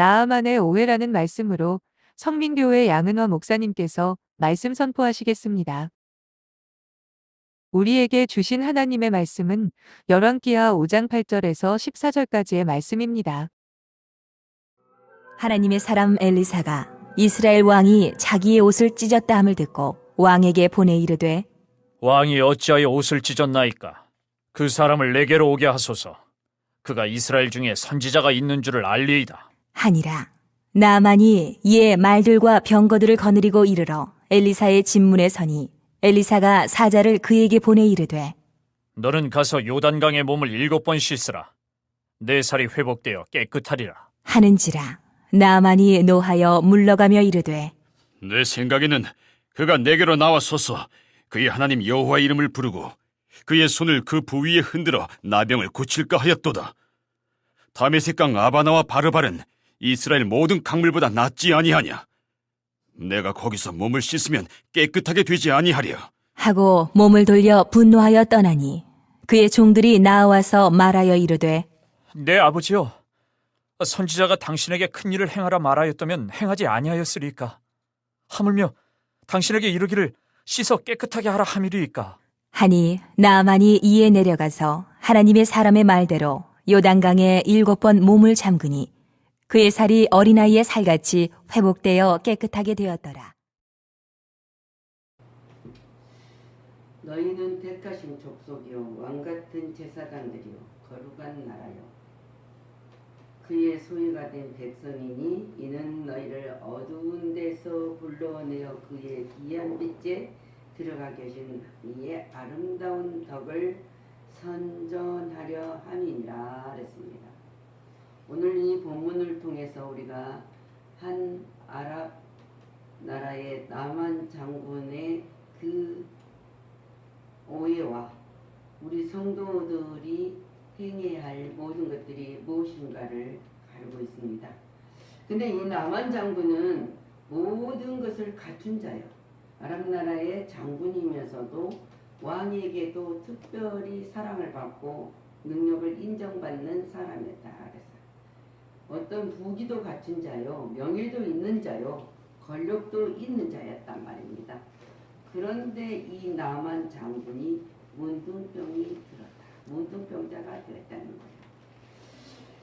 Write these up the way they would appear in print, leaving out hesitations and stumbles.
나아만의 오해라는 말씀으로 성민교회 양은화 목사님께서 말씀 선포하시겠습니다. 우리에게 주신 하나님의 말씀은 열왕기하 5장 8절에서 14절까지의 말씀입니다. 하나님의 사람 엘리사가 이스라엘 왕이 자기의 옷을 찢었다 함을 듣고 왕에게 보내 이르되 왕이 어찌하여 옷을 찢었나이까? 그 사람을 내게로 오게 하소서. 그가 이스라엘 중에 선지자가 있는 줄을 알리이다. 하니라. 나아만이 이에 말들과 병거들을 거느리고 이르러 엘리사의 집문에 서니 엘리사가 사자를 그에게 보내 이르되 너는 가서 요단강에 몸을 7번 씻으라. 내 살이 회복되어 깨끗하리라. 하는지라. 나아만이 노하여 물러가며 이르되 내 생각에는 그가 내게로 나와서서 그의 하나님 여호와의 이름을 부르고 그의 손을 그 부위에 흔들어 나병을 고칠까 하였도다. 다메섹강 아바나와 바르발은 이스라엘 모든 강물보다 낫지 아니하냐? 내가 거기서 몸을 씻으면 깨끗하게 되지 아니하랴. 하고 몸을 돌려 분노하여 떠나니 그의 종들이 나와서 말하여 이르되 내 아버지여, 선지자가 당신에게 큰 일을 행하라 말하였다면 행하지 아니하였으리까? 하물며 당신에게 이르기를 씻어 깨끗하게 하라 함이리이까? 하니 나아만이 이에 내려가서 하나님의 사람의 말대로 요단강에 7번 몸을 잠그니 그의 살이 어린아이의 살같이 회복되어 깨끗하게 되었더라. 너희는 택하신 족속이요 왕같은 제사장들이요 거룩한 나라요 그의 소유가 된 백성이니 이는 너희를 어두운 데서 불러내어 그의 기이한 빛에 들어가 계신 이의 아름다운 덕을 선전하려 함이니라 그랬습니다. 오늘 이 본문을 통해서 우리가 한 아랍 나라의 나만 장군의 그 오해와 우리 성도들이 행해야 할 모든 것들이 무엇인가를 알고 있습니다. 근데 이 나만 장군은 모든 것을 갖춘 자예요. 아랍 나라의 장군이면서도 왕에게도 특별히 사랑을 받고 능력을 인정받는 사람이었다 그랬어요. 어떤 부귀도 갖춘 자요, 명예도 있는 자요, 권력도 있는 자였단 말입니다. 그런데 이 나만 장군이 문둥병이 들었다. 문둥병자가 되었다는 거예요.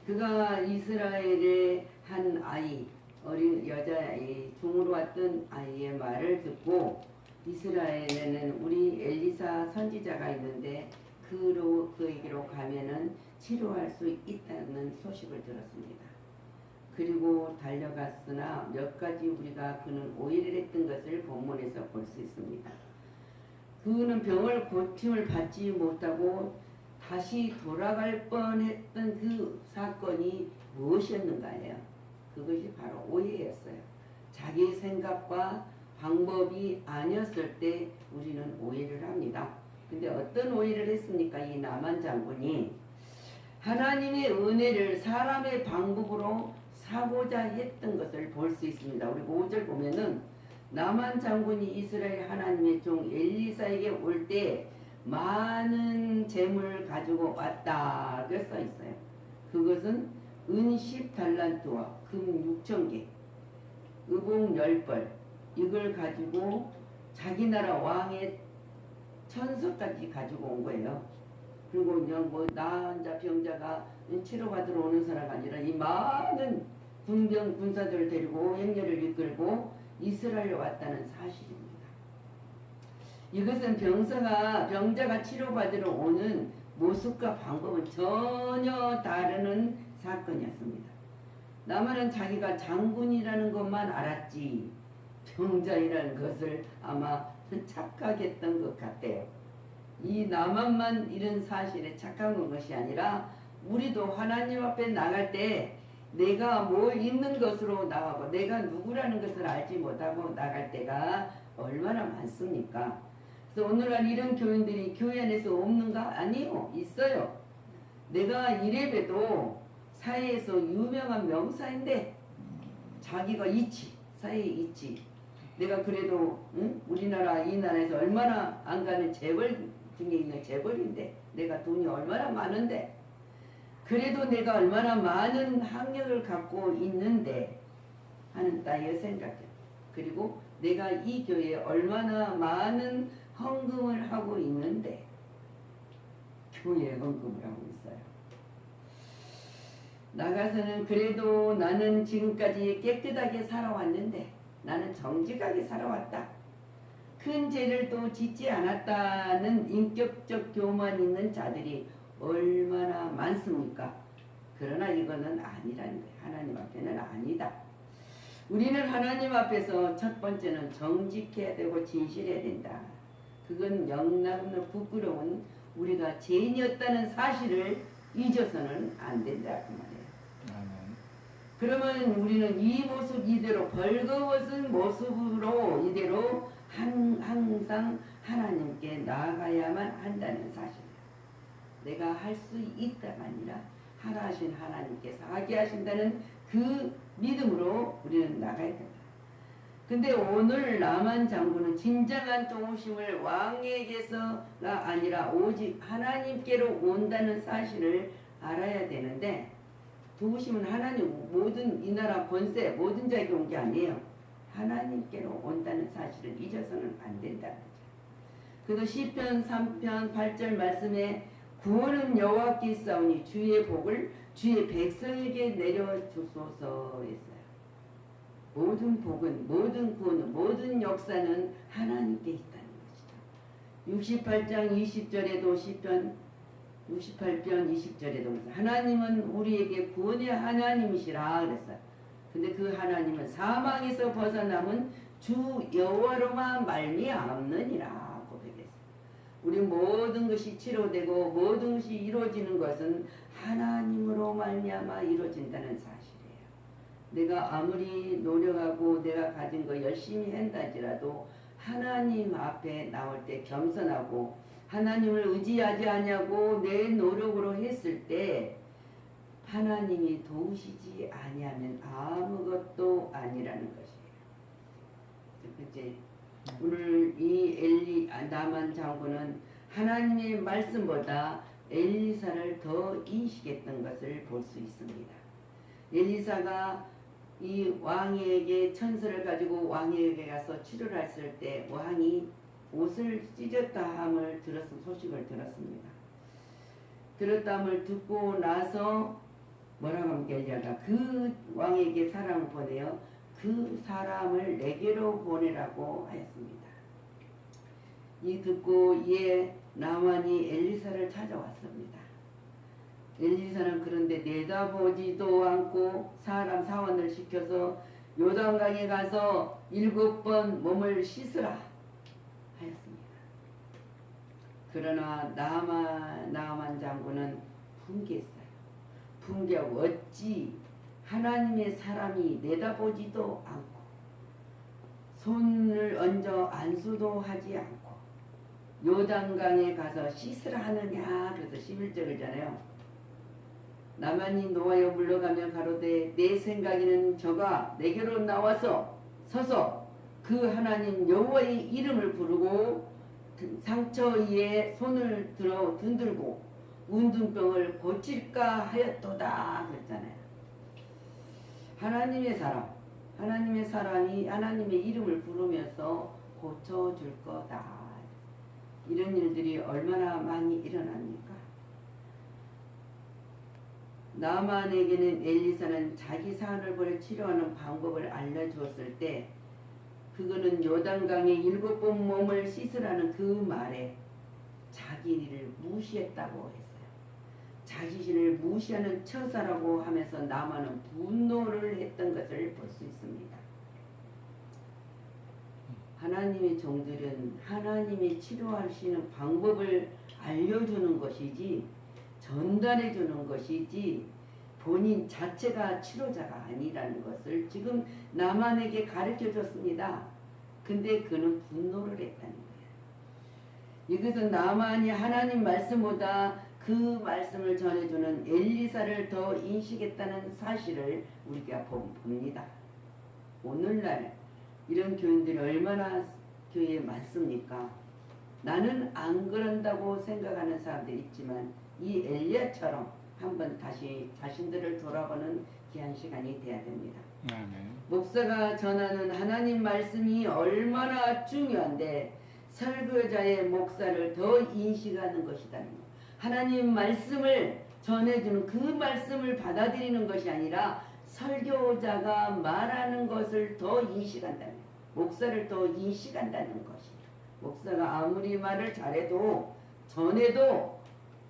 그가 이스라엘의 한 아이, 어린 여자아이, 종으로 왔던 아이의 말을 듣고 이스라엘에는 우리 엘리사 선지자가 있는데 그에게로 가면은 치료할 수 있다는 소식을 들었습니다. 그리고 달려갔으나 몇 가지 우리가 그는 오해를 했던 것을 본문에서 볼 수 있습니다. 그는 병을 고침을 받지 못하고 다시 돌아갈 뻔했던 그 사건이 무엇이었는가요? 그것이 바로 오해였어요. 자기 생각과 방법이 아니었을 때 우리는 오해를 합니다. 근데 어떤 오해를 했습니까? 이 나만 장군이 하나님의 은혜를 사람의 방법으로 사고자 했던 것을 볼 수 있습니다. 우리 5절 보면은 나만 장군이 이스라엘 하나님의 종 엘리사에게 올 때 많은 재물을 가지고 왔다 그 써 있어요. 그것은 은 10달란트와 금 6,000개, 의복 10벌 이걸 가지고 자기 나라 왕의 천서까지 가지고 온 거예요. 그리고 그냥 뭐 나환자 병자가 치료받으러 오는 사람이 아니라 이 많은 군사들을 데리고 행렬을 이끌고 이스라엘에 왔다는 사실입니다. 이것은 병자가 치료받으러 오는 모습과 방법은 전혀 다른 사건이었습니다. 나만은 자기가 장군이라는 것만 알았지 병자이라는 것을 아마 착각했던 것 같아요. 이 나만만 이런 사실에 착각한 것이 아니라 우리도 하나님 앞에 나갈 때 내가 뭐 있는 것으로 나가고 내가 누구라는 것을 알지 못하고 나갈 때가 얼마나 많습니까? 그래서 오늘날 이런 교인들이 교회 안에서 없는가? 아니요, 있어요. 내가 이래봬도 사회에서 유명한 명사인데 자기가 있지, 사회에 있지. 내가 그래도 우리나라 이 나라에서 얼마나 안 가는 재벌 중에 있는 재벌인데 내가 돈이 얼마나 많은데 그래도 내가 얼마나 많은 학력을 갖고 있는데 하는 따위의 생각이야. 그리고 내가 이 교회에 얼마나 많은 헌금을 하고 있는데 교회에 헌금을 하고 있어요. 나가서는 그래도 나는 지금까지 깨끗하게 살아왔는데 나는 정직하게 살아왔다. 큰 죄를 또 짓지 않았다는 인격적 교만 있는 자들이 얼마나 많습니까? 그러나 이거는 아니라는 거예요. 하나님 앞에는 아니다. 우리는 하나님 앞에서 첫 번째는 정직해야 되고 진실해야 된다. 그건 영락없는 부끄러운 우리가 죄인이었다는 사실을 잊어서는 안 된다 그 말이에요. 그러면 우리는 이 모습 이대로 벌거벗은 모습으로 이대로 항상 하나님께 나아가야만 한다는 사실이에요. 내가 할 수 있다가 아니라 하라 하신 하나님께서 하게 하신다는 그 믿음으로 우리는 나가야 된다. 근데 오늘 나만 장군은 진정한 도우심을 왕에게서가 아니라 오직 하나님께로 온다는 사실을 알아야 되는데, 도우심은 하나님 모든 이 나라 권세 모든 자에게 온 게 아니에요. 하나님께로 온다는 사실을 잊어서는 안 된다. 그래서 시편 3편 8절 말씀에 구원은 여호와께 있사오니 주의 복을 주의 백성에게 내려주소서 했어요. 모든 복은, 모든 구원은, 모든 역사는 하나님께 있다는 것이죠. 68장 20절에도 시편 68편 20절에도 하나님은 우리에게 구원의 하나님이시라 그랬어요. 근데 그 하나님은 사망에서 벗어남은 주 여호와로만 말미암느니라 고백했어요. 우리 모든 것이 치료되고 모든 것이 이루어지는 것은 하나님으로 말미암아 이루어진다는 사실이에요. 내가 아무리 노력하고 내가 가진 거 열심히 한다지라도 하나님 앞에 나올 때 겸손하고 하나님을 의지하지 않냐고 내 노력으로 했을 때 하나님이 도우시지 아니하면 아무것도 아니라는 것이에요. 그치? 오늘 이 나만 장군은 하나님의 말씀보다 엘리사를 더 인식했던 것을 볼 수 있습니다. 엘리사가 이 왕에게 천사를 가지고 왕에게 가서 치료를 했을 때 왕이 옷을 찢었다 함을 소식을 들었습니다. 들었다함을 듣고 나서 뭐라고 하면 엘리야가 그 왕에게 사람을 보내어 그 사람을 내게로 보내라고 하였습니다. 이 듣고 이에 나만이 엘리사를 찾아왔습니다. 엘리사는 그런데 내다보지도 않고 사원을 시켜서 요단강에 가서 7번 몸을 씻으라 하였습니다. 그러나 나만 장군은 분개했어요. 분개하고 어찌 하나님의 사람이 내다보지도 않고 손을 얹어 안수도 하지 않고 요단강에 가서 씻으라 하느냐. 그래서 11절이잖아요. 나만이 노하여 물러가며 가로되 내 생각에는 저가 내게로 나와서 서서 그 하나님 여호와의 이름을 부르고 상처 위에 손을 들어 든들고 운둔병을 고칠까 하였도다 그랬잖아요. 하나님의 사람이 하나님의 이름을 부르면서 고쳐줄 거다. 이런 일들이 얼마나 많이 일어납니까? 나만에게는 엘리사는 자기 사안을 보려 치료하는 방법을 알려주었을 때 그거는 요단강에 7번 몸을 씻으라는 그 말에 자기를 무시했다고 했어요. 자신을 무시하는 처사라고 하면서 나만은 분노를 했던 것을 볼 수 있습니다. 하나님의 종들은 하나님이 치료하시는 방법을 알려주는 것이지 전달해 주는 것이지 본인 자체가 치료자가 아니라는 것을 지금 나만에게 가르쳐 줬습니다. 근데 그는 분노를 했다는 거예요. 이것은 나만이 하나님 말씀보다 그 말씀을 전해주는 엘리사를 더 인식했다는 사실을 우리가 봅니다. 오늘날 이런 교인들이 얼마나 교회에 많습니까? 나는 안 그런다고 생각하는 사람들이 있지만 이 엘리야처럼 한번 다시 자신들을 돌아보는 귀한 시간이 돼야 됩니다. 아멘. 목사가 전하는 하나님 말씀이 얼마나 중요한데 설교자의 목사를 더 인식하는 것이다. 하나님 말씀을 전해주는 그 말씀을 받아들이는 것이 아니라 설교자가 말하는 것을 더 인식한다는, 목사를 더 인식한다는 것이. 목사가 아무리 말을 잘해도 전해도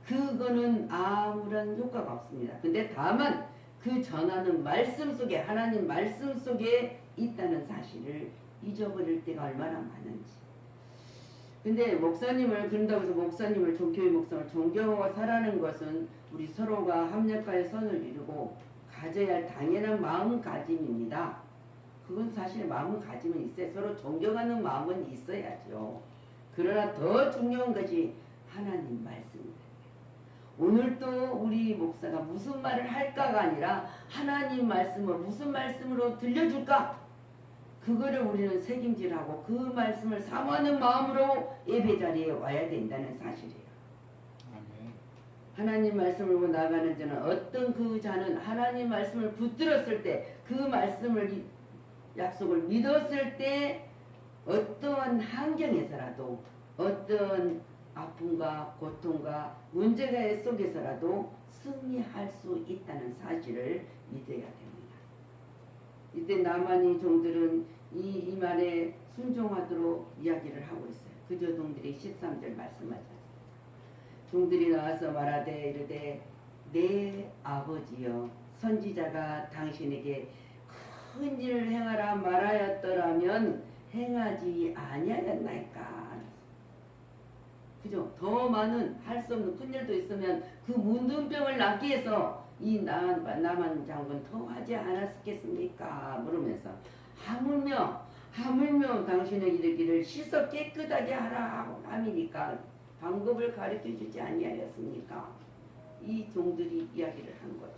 그거는 아무런 효과가 없습니다. 근데 다만 그 전하는 말씀 속에, 하나님 말씀 속에 있다는 사실을 잊어버릴 때가 얼마나 많은지. 근데 목사님을, 그런다고 해서 목사님을, 교회 목사를 존경하고 살아가는 것은 우리 서로가 합력하여 선을 이루고 가져야 할 당연한 마음가짐입니다. 그건 사실 마음가짐은 있어요. 서로 존경하는 마음은 있어야죠. 그러나 더 중요한 것이 하나님 말씀입니다. 오늘도 우리 목사가 무슨 말을 할까가 아니라 하나님 말씀을 무슨 말씀으로 들려줄까? 그거를 우리는 책임질하고 그 말씀을 사모하는 마음으로 예배 자리에 와야 된다는 사실이에요. 아멘. 하나님 말씀을 보고 나가는 자는 어떤 그 자는 하나님 말씀을 붙들었을 때, 그 말씀을 약속을 믿었을 때 어떠한 환경에서라도, 어떤 아픔과 고통과 문제가 속에서라도 승리할 수 있다는 사실을 믿어야 됩니다. 이때 나만이 종들은 이 말에 순종하도록 이야기를 하고 있어요. 그저 종들이 13절 말씀하지 않습니다. 종들이 나와서 말하되 이르되 내 아버지여, 선지자가 당신에게 큰 일을 행하라 말하였더라면 행하지 아니하였나이까. 그죠? 더 많은 할 수 없는 큰 일도 있으면 그 문둥병을 낫기 위해서 이 나만 장군 더 하지 않았겠습니까? 물으면서 하물며 당신의 이르기를 씻어 깨끗하게 하라 함이니까 방법을 가르쳐 주지 아니하였습니까? 이 종들이 이야기를 한 거예요.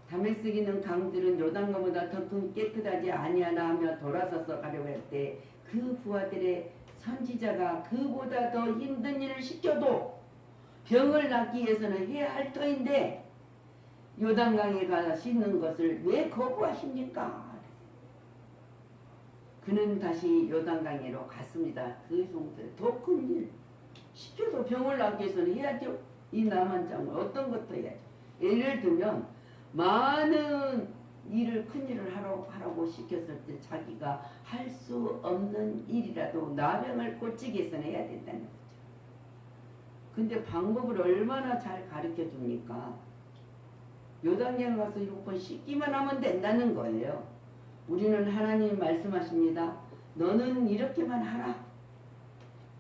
다메섹에 있는 강들은 요단강보다 더 큰 깨끗하지 아니하나 하며 돌아서서 가려고 할 때 그 부하들의 선지자가 그보다 더 힘든 일을 시켜도 병을 낫기 위해서는 해야 할 터인데 요단강에 가서 씻는 것을 왜 거부하십니까? 그는 다시 요단강에로 갔습니다. 그 종들 더 큰 일 시켜도 병을 낫기 위해서는 해야죠. 이 남한 장은 어떤 것도 해야죠. 예를 들면 많은 일을, 큰 일을 하라고 시켰을 때 자기가 할 수 없는 일이라도 나병을 고치기 위해서는 해야 된다는 거죠. 근데 방법을 얼마나 잘 가르쳐 줍니까? 요단강 가서 7번 씻기만 하면 된다는 거예요. 우리는 하나님 말씀하십니다. 너는 이렇게만 하라.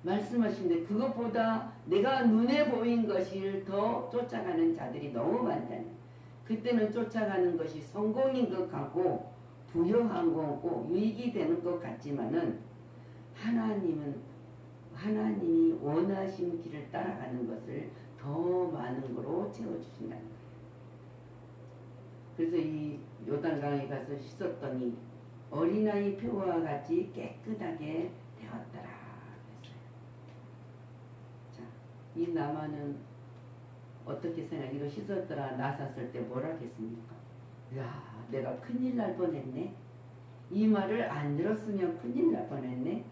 말씀하시는데 그것보다 내가 눈에 보인 것을 더 쫓아가는 자들이 너무 많다는 거예요. 그때는 쫓아가는 것이 성공인 것 같고 부여한 거고 유익이 되는 것 같지만은 하나님이 원하신 길을 따라가는 것을 더 많은 거로 채워주신다는 거예요. 그래서 이 요단강에 가서 씻었더니 어린아이 표와 같이 깨끗하게 되었더라. 자, 이 나만은 어떻게 생각해? 이거 씻었더라 나섰을 때 뭐라 했습니까? 야, 내가 큰일 날 뻔했네. 이 말을 안 들었으면 큰일 날 뻔했네.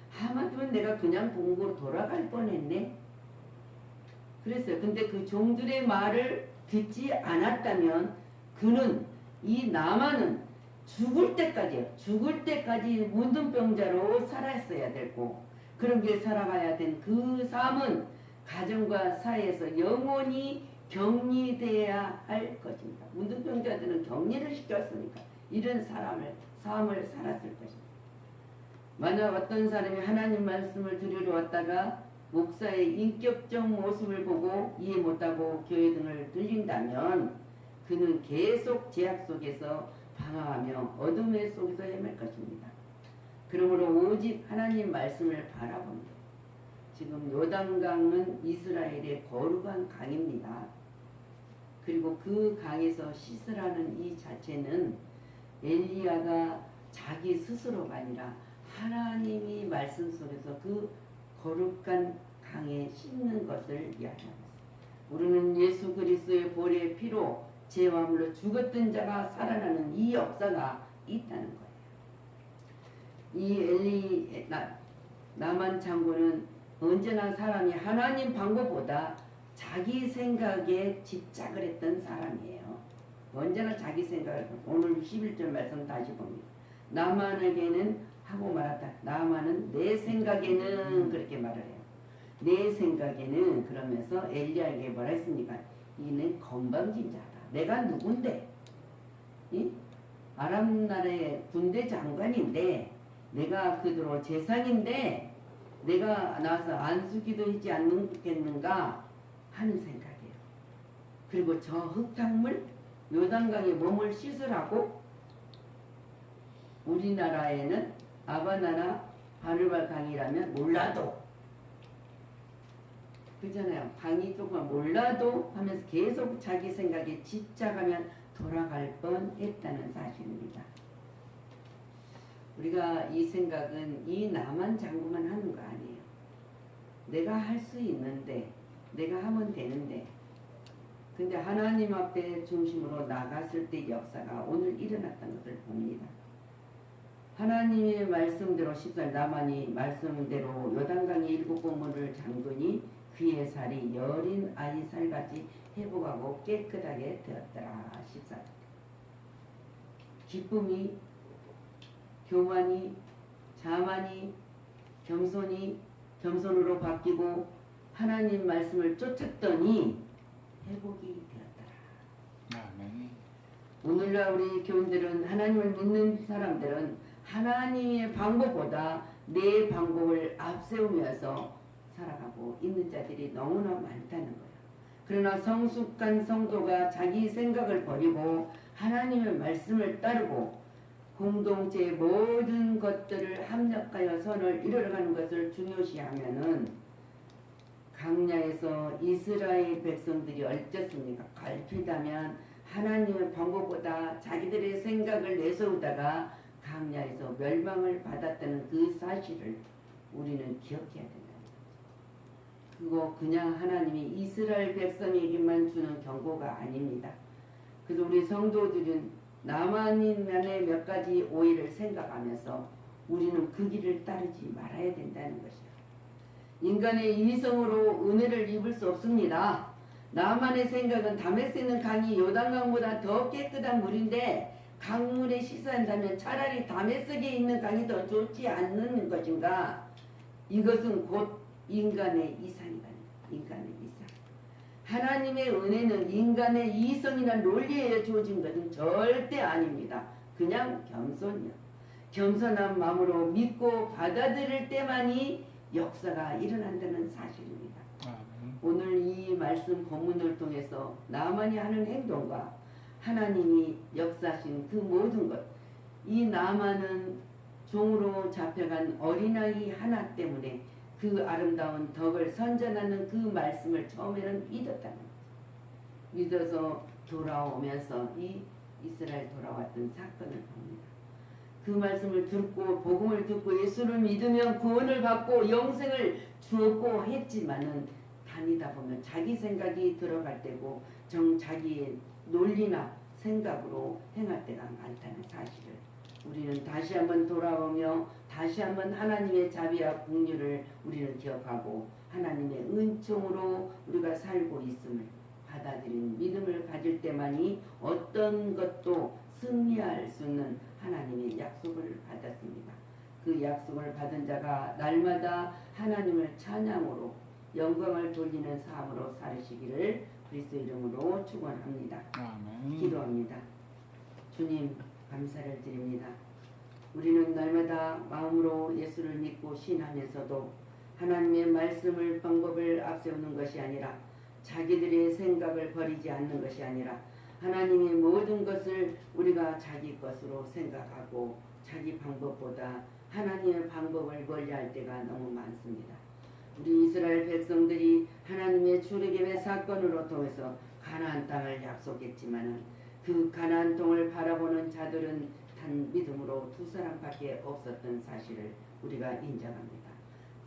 하마터면 내가 그냥 본국으로 돌아갈 뻔했네. 그랬어요. 근데 그 종들의 말을 듣지 않았다면 그는, 이 나만은 죽을 때까지 문둥병자로 살았어야 되고, 그런 게 살아가야 된 그 삶은 가정과 사회에서 영원히 격리돼야 할 것입니다. 문둥병자들은 격리를 시켰으니까 이런 삶을 살았을 것입니다. 만약 어떤 사람이 하나님 말씀을 들으러 왔다가 목사의 인격적 모습을 보고 이해 못하고 교회 등을 들린다면 그는 계속 제약 속에서 방황하며 어둠의 속에서 헤맬 것입니다. 그러므로 오직 하나님 말씀을 바라봅니다. 지금 요단강은 이스라엘의 거룩한 강입니다. 그리고 그 강에서 씻으라는 이 자체는 엘리야가 자기 스스로가 아니라 하나님이 말씀 속에서 그 거룩한 강에 씻는 것을 이야기하고 있습니다. 우리는 예수 그리스도의 보혈의 피로 죄와 물로 죽었던 자가 살아나는 이 역사가 있다는 거예요. 이 나만 장군은 언제나 사람이 하나님 방법보다 자기 생각에 집착을 했던 사람이에요. 언제나 자기 생각을. 오늘 11절 말씀 다시 봅니다. 나만에게는 하고 말았다. 나만은 내 생각에는 그렇게 말을 해요. 내 생각에는 그러면서 엘리야에게 뭐라 했습니까? 이는 건방진 자다. 내가 누군데? 이? 아람 나라의 군대 장관인데 내가 그대로 재상인데 내가 나와서 안수기도 하지 않겠는가 하는 생각이에요. 그리고 저 흙탕물 요단강에 몸을 씻으라고 우리나라에는 아바나나 바늘발 강이라면 몰라도 그잖아요. 강이 조금 몰라도 하면서 계속 자기 생각에 집착하면 돌아갈 뻔했다는 사실입니다. 우리가 이 생각은 이 나만 장구만 하는 거 아니에요. 내가 할 수 있는데 내가 하면 되는데 근데 하나님 앞에 중심으로 나갔을 때 역사가 오늘 일어났던 것을 봅니다. 하나님의 말씀대로 14절 나만이 말씀대로 요단강의 7번 문을 잠그니 그의 살이 여린 아이 살같이 회복하고 깨끗하게 되었더라. 14절 기쁨이 교만이 자만이 겸손으로 바뀌고 하나님 말씀을 쫓았더니 회복이 되었더라. 아멘. 오늘날 우리 교인들은 하나님을 믿는 사람들은 하나님의 방법보다 내 방법을 앞세우면서 살아가고 있는 자들이 너무나 많다는 거예요. 그러나 성숙한 성도가 자기 생각을 버리고 하나님의 말씀을 따르고 공동체의 모든 것들을 합력하여 선을 이루어가는 것을 중요시하면은 강야에서 이스라엘 백성들이 어쨌습니까? 갈피다면 하나님의 방법보다 자기들의 생각을 내세우다가 강야에서 멸망을 받았다는 그 사실을 우리는 기억해야 된다. 그거 그냥 하나님이 이스라엘 백성에게만 주는 경고가 아닙니다. 그래서 우리 성도들은 나만의 몇 가지 오해를 생각하면서 우리는 그 길을 따르지 말아야 된다는 것이요. 인간의 이성으로 은혜를 입을 수 없습니다. 나만의 생각은 담을 수 있는 강이 요단강보다 더 깨끗한 물인데 강물에 씻어한다면 차라리 다메섹에 있는 강이 더 좋지 않는 것인가? 이것은 곧 인간의 이상이다. 인간의 이상. 하나님의 은혜는 인간의 이성이나 논리에 주어진 것은 절대 아닙니다. 그냥 겸손이요. 겸손한 마음으로 믿고 받아들일 때만이 역사가 일어난다는 사실입니다. 아멘. 오늘 이 말씀 본문을 통해서 나만이 하는 행동과 하나님이 역사하신 그 모든 것, 이 나만은 종으로 잡혀간 어린아이 하나 때문에 그 아름다운 덕을 선전하는 그 말씀을 처음에는 믿었다는 거죠. 믿어서 돌아오면서 이 이스라엘 돌아왔던 사건을 봅니다. 그 말씀을 듣고 복음을 듣고 예수를 믿으면 구원을 받고 영생을 주었고 했지만은 다니다 보면 자기 생각이 들어갈 때고 자기의 논리나 생각으로 행할 때가 많다는 사실을 우리는 다시 한번 돌아오며 다시 한번 하나님의 자비와 긍휼을 우리는 기억하고 하나님의 은총으로 우리가 살고 있음을 받아들인 믿음을 가질 때만이 어떤 것도 승리할 수 있는 하나님의 약속을 받았습니다. 그 약속을 받은 자가 날마다 하나님을 찬양으로 영광을 돌리는 삶으로 살으시기를 그리스도 이름으로 축원합니다. 아멘. 기도합니다. 주님 감사를 드립니다. 우리는 날마다 마음으로 예수를 믿고 신하면서도 하나님의 말씀을 방법을 앞세우는 것이 아니라 자기들의 생각을 버리지 않는 것이 아니라 하나님의 모든 것을 우리가 자기 것으로 생각하고 자기 방법보다 하나님의 방법을 멀리할 때가 너무 많습니다. 우리 이스라엘 백성들이 하나님의 출애굽의 사건으로 통해서 가나안 땅을 약속했지만은 그 가나안 땅을 바라보는 자들은 단 믿음으로 2사람밖에 없었던 사실을 우리가 인정합니다.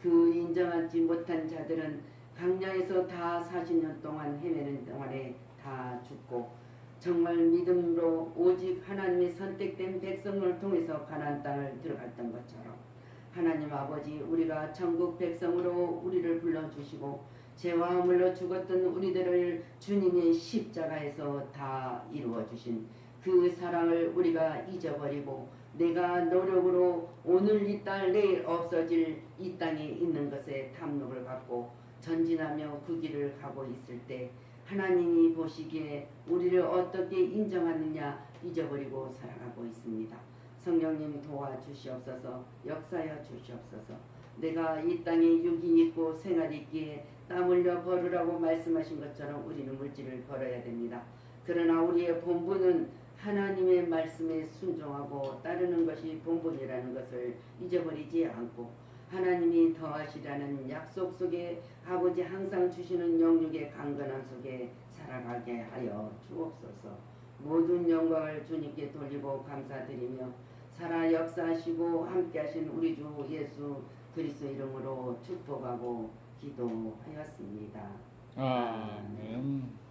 그 인정하지 못한 자들은 강야에서 다 40년 동안 헤매는 동안에 다 죽고 정말 믿음으로 오직 하나님의 선택된 백성을 통해서 가나안 땅을 들어갔던 것처럼 하나님 아버지 우리가 천국 백성으로 우리를 불러주시고 죄와 허물로 죽었던 우리들을 주님의 십자가에서 다 이루어주신 그 사랑을 우리가 잊어버리고 내가 노력으로 오늘 이 딸 내일 없어질 이 땅에 있는 것에 탐욕을 갖고 전진하며 그 길을 가고 있을 때 하나님이 보시기에 우리를 어떻게 인정하느냐 잊어버리고 살아가고 있습니다. 성령님 도와주시옵소서. 역사여 주시옵소서. 내가 이 땅에 육이 있고 생활이 있기에 땀 흘려 벌으라고 말씀하신 것처럼 우리는 물질을 벌어야 됩니다. 그러나 우리의 본분은 하나님의 말씀에 순종하고 따르는 것이 본분이라는 것을 잊어버리지 않고 하나님이 더하시라는 약속 속에 아버지 항상 주시는 영육의 강건함 속에 살아가게 하여 주옵소서. 모든 영광을 주님께 돌리고 감사드리며 살아 역사하시고 함께하신 우리 주 예수 그리스도 이름으로 축복하고 기도하였습니다. 아멘.